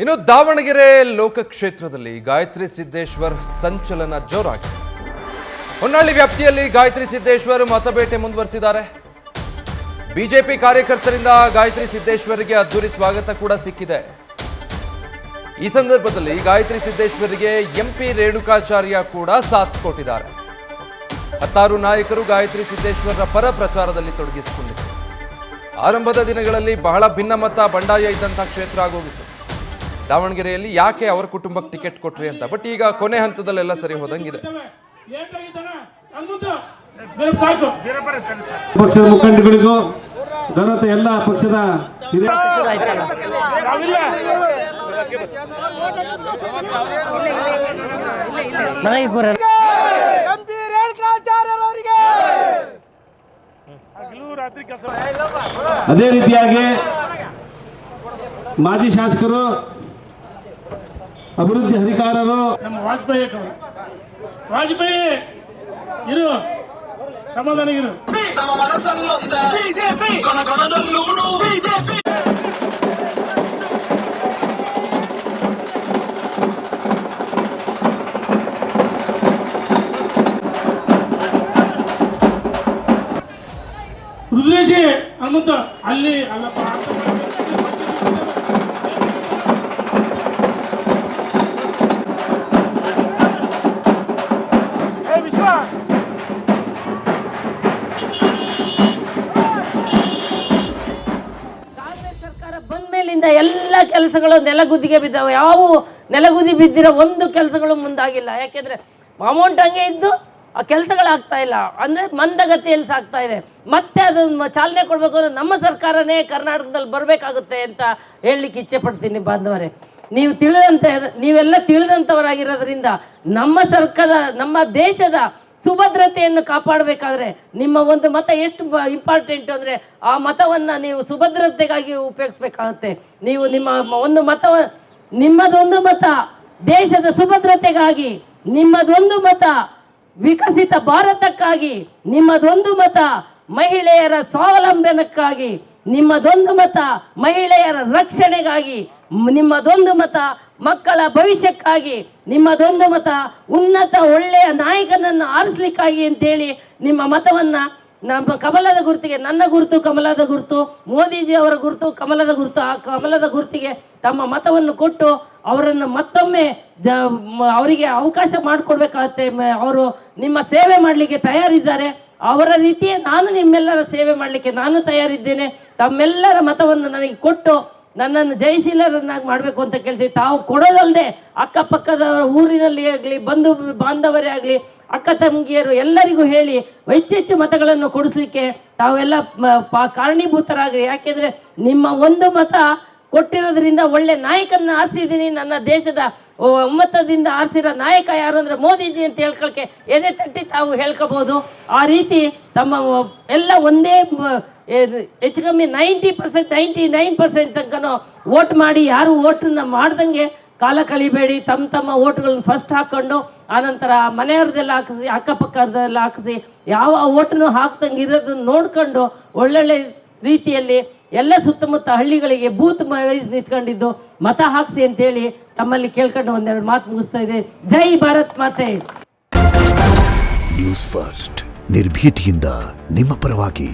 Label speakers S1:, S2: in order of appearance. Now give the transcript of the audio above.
S1: ಇನ್ನು ದಾವಣಗೆರೆ ಲೋಕಕ್ಷೇತ್ರದಲ್ಲಿ ಗಾಯತ್ರಿ ಸಿದ್ದೇಶ್ವರ್ ಸಂಚಲನ ಜೋರಾಗಿದೆ. ಹೊನ್ನಾಳಿ ವ್ಯಾಪ್ತಿಯಲ್ಲಿ ಗಾಯತ್ರಿ ಸಿದ್ದೇಶ್ವರ್ ಮತಬೇಟೆ ಮುಂದುವರೆಸಿದ್ದಾರೆ. ಬಿಜೆಪಿ ಕಾರ್ಯಕರ್ತರಿಂದ ಗಾಯತ್ರಿ ಸಿದ್ದೇಶ್ವರ್ಗೆ ಅದ್ದೂರಿ ಸ್ವಾಗತ ಕೂಡ ಸಿಕ್ಕಿದೆ. ಈ ಸಂದರ್ಭದಲ್ಲಿ ಗಾಯತ್ರಿ ಸಿದ್ದೇಶ್ವರ್ಗೆ ಎಂಪಿ ರೇಣುಕಾಚಾರ್ಯ ಕೂಡ ಸಾಥ್ ಕೊಟ್ಟಿದ್ದಾರೆ. 16 ನಾಯಕರು ಗಾಯತ್ರಿ ಸಿದ್ದೇಶ್ವರ ಪರ ಪ್ರಚಾರದಲ್ಲಿ ತೊಡಗಿಸಿಕೊಂಡಿದ್ದರು. ಆರಂಭದ ದಿನಗಳಲ್ಲಿ ಬಹಳ ಭಿನ್ನಮತ ಬಂಡಾಯ ಇದ್ದಂತಹ ಕ್ಷೇತ್ರ ಆಗೋಗಿತ್ತು. ದಾವಣಗೆರೆಯಲ್ಲಿ ಯಾಕೆ ಅವರ ಕುಟುಂಬಕ್ಕೆ ಟಿಕೆಟ್ ಕೊಟ್ರಿ ಅಂತ. ಬಟ್ ಈಗ ಕೊನೆ ಹಂತದಲ್ಲೆಲ್ಲ ಸರಿ ಹೋದಂಗಿದೆ.
S2: ಪಕ್ಷದ ಮುಖಂಡಗಳಿಗೂ ಗೌರವ ಎಲ್ಲ ಪಕ್ಷದ ಇದೆ. ಅದೇ ರೀತಿಯಾಗಿ ಮಾಜಿ ಶಾಸಕರು, ಅಭಿವೃದ್ಧಿ ಅಧಿಕಾರರು,
S3: ನಮ್ಮ ವಾಜಪೇಯಿ ಇರು ಸಮಾಧಾನ ಇರು. ರುದ್ರೇಶಿ ಹನುಮಂತ ಅಲ್ಲಿ ಅಲ್ಲಪ್ಪ.
S4: ಎಲ್ಲ ಕೆಲಸಗಳು ನೆಲಗುದ್ದಿಗೆ ಬಿದ್ದಾವೆ. ಯಾವ ನೆಲಗುದಿ ಬಿದ್ದಿರೋ ಒಂದು ಕೆಲಸಗಳು ಮುಂದಾಗಿಲ್ಲ. ಯಾಕೆಂದ್ರೆ ಅಮೌಂಟ್ ಹಂಗೆ ಇದ್ದು ಆ ಕೆಲಸಗಳಾಗ್ತಾ ಇಲ್ಲ. ಅಂದರೆ ಮಂದಗತಿಯಲ್ಲಿ ಸಾಗ್ತಾ ಇದೆ. ಮತ್ತೆ ಅದು ಚಾಲನೆ ಕೊಡಬೇಕು ಅಂದ್ರೆ ನಮ್ಮ ಸರ್ಕಾರನೇ ಕರ್ನಾಟಕದಲ್ಲಿ ಬರಬೇಕಾಗುತ್ತೆ ಅಂತ ಹೇಳಲಿಕ್ಕೆ ಇಚ್ಛೆ ಪಡ್ತೀನಿ. ಬಾಂಧವರೇ, ನೀವೆಲ್ಲ ತಿಳಿದಂಥವರಾಗಿರೋದ್ರಿಂದ ನಮ್ಮ ಸರ್ಕಾರ, ನಮ್ಮ ದೇಶದ ಸುಭದ್ರತೆಯನ್ನು ಕಾಪಾಡಬೇಕಾದ್ರೆ ನಿಮ್ಮ ಒಂದು ಮತ ಎಷ್ಟು ಇಂಪಾರ್ಟೆಂಟ್ ಅಂದರೆ ಆ ಮತವನ್ನು ನೀವು ಸುಭದ್ರತೆಗಾಗಿ ಉಪಯೋಗಿಸ್ಬೇಕಾಗುತ್ತೆ. ನೀವು ನಿಮ್ಮದೊಂದು ಮತ ದೇಶದ ಸುಭದ್ರತೆಗಾಗಿ, ನಿಮ್ಮದೊಂದು ಮತ ವಿಕಸಿತ ಭಾರತಕ್ಕಾಗಿ, ನಿಮ್ಮದೊಂದು ಮತ ಮಹಿಳೆಯರ ಸ್ವಾವಲಂಬನಕ್ಕಾಗಿ, ನಿಮ್ಮದೊಂದು ಮತ ಮಹಿಳೆಯರ ರಕ್ಷಣೆಗಾಗಿ, ನಿಮ್ಮದೊಂದು ಮತ ಮಕ್ಕಳ ಭವಿಷ್ಯಕ್ಕಾಗಿ, ನಿಮ್ಮದೊಂದು ಮತ ಉನ್ನತ ಒಳ್ಳೆಯ ನಾಯಕನನ್ನು ಆರಿಸ್ಲಿಕ್ಕಾಗಿ ಅಂತೇಳಿ ನಿಮ್ಮ ಮತವನ್ನು ನಮ್ಮ ಕಮಲದ ಗುರುತಿಗೆ, ನನ್ನ ಗುರುತು ಕಮಲದ ಗುರುತು, ಮೋದಿಜಿ ಅವರ ಗುರುತು ಕಮಲದ ಗುರುತು, ಆ ಕಮಲದ ಗುರುತಿಗೆ ತಮ್ಮ ಮತವನ್ನು ಕೊಟ್ಟು ಅವರನ್ನು ಮತ್ತೊಮ್ಮೆ ಅವರಿಗೆ ಅವಕಾಶ ಮಾಡಿಕೊಡ್ಬೇಕಾಗತ್ತೆ. ಅವರು ನಿಮ್ಮ ಸೇವೆ ಮಾಡಲಿಕ್ಕೆ ತಯಾರಿದ್ದಾರೆ. ಅವರ ರೀತಿಯೇ ನಾನು ನಿಮ್ಮೆಲ್ಲರ ಸೇವೆ ಮಾಡಲಿಕ್ಕೆ ನಾನು ತಯಾರಿದ್ದೇನೆ. ತಮ್ಮೆಲ್ಲರ ಮತವನ್ನು ನನಗೆ ಕೊಟ್ಟು ನನ್ನನ್ನು ಜಯಶೀಲರನ್ನಾಗಿ ಮಾಡಬೇಕು ಅಂತ ಕೇಳ್ತೀವಿ. ತಾವು ಕೊಡೋದಲ್ಲದೆ ಅಕ್ಕಪಕ್ಕದ ಊರಿನಲ್ಲಿ ಆಗಲಿ, ಬಂಧು ಬಾಂಧವರೇ ಆಗಲಿ, ಅಕ್ಕ ತಂಗಿಯರು ಎಲ್ಲರಿಗೂ ಹೇಳಿ ಹೆಚ್ಚೆಚ್ಚು ಮತಗಳನ್ನು ಕೊಡಿಸ್ಲಿಕ್ಕೆ ತಾವೆಲ್ಲ ಕಾರಣೀಭೂತರಾಗ್ರಿ. ಯಾಕೆಂದರೆ ನಿಮ್ಮ ಒಂದು ಮತ ಕೊಟ್ಟಿರೋದ್ರಿಂದ ಒಳ್ಳೆ ನಾಯಕನ ಆರಿಸಿದ್ದೀನಿ. ನನ್ನ ದೇಶದ ಒಮ್ಮತದಿಂದ ಆರಿಸಿರೋ ನಾಯಕ ಯಾರು ಅಂದರೆ ಮೋದಿಜಿ ಅಂತ ಹೇಳ್ಕೊಳಕ್ಕೆ ಎದೆ ತಟ್ಟಿ ತಾವು ಹೇಳ್ಕೋಬಹುದು. ಆ ರೀತಿ ತಮ್ಮ ಎಲ್ಲ ಒಂದೇ ಹೆಚ್ಚು ಕಮ್ಮಿ 90%, 99% ತನಕನೂ ವೋಟ್ ಮಾಡಿ, ಯಾರು ವೋಟನ್ನು ಮಾಡ್ದಂಗೆ ಕಾಲ ಕಳಿಬೇಡಿ. ತಮ್ಮ ಓಟ್ಗಳನ್ನ ಫಸ್ಟ್ ಹಾಕ್ಕೊಂಡು ಆನಂತರ ಮನೆಯವ್ರದ್ದೆಲ್ಲ ಹಾಕಿಸಿ, ಅಕ್ಕಪಕ್ಕದೆಲ್ಲ ಹಾಕಿಸಿ, ಯಾವ ಓಟನ್ನು ಹಾಕ್ದಂಗೆ ಇರೋದನ್ನ ನೋಡ್ಕೊಂಡು ಒಳ್ಳೊಳ್ಳೆ ರೀತಿಯಲ್ಲಿ ಎಲ್ಲ ಸುತ್ತಮುತ್ತ ಹಳ್ಳಿಗಳಿಗೆ ಬೂತ್ ವೈಸ್ ನಿಂತ್ಕೊಂಡಿದ್ದು ಮತ ಹಾಕ್ಸಿ ಅಂತೇಳಿ ತಮ್ಮಲ್ಲಿ ಕೇಳ್ಕೊಂಡು ಒಂದೆರಡು ಮಾತು ಮುಗಿಸ್ತಾ ಇದೆ. ಜೈ ಭಾರತ್ ಮಾತೆ.
S5: ನ್ಯೂಸ್ ಫಸ್ಟ್, ನಿರ್ಭೀತಿಯಿಂದ ನಿಮ್ಮ ಪರವಾಗಿ.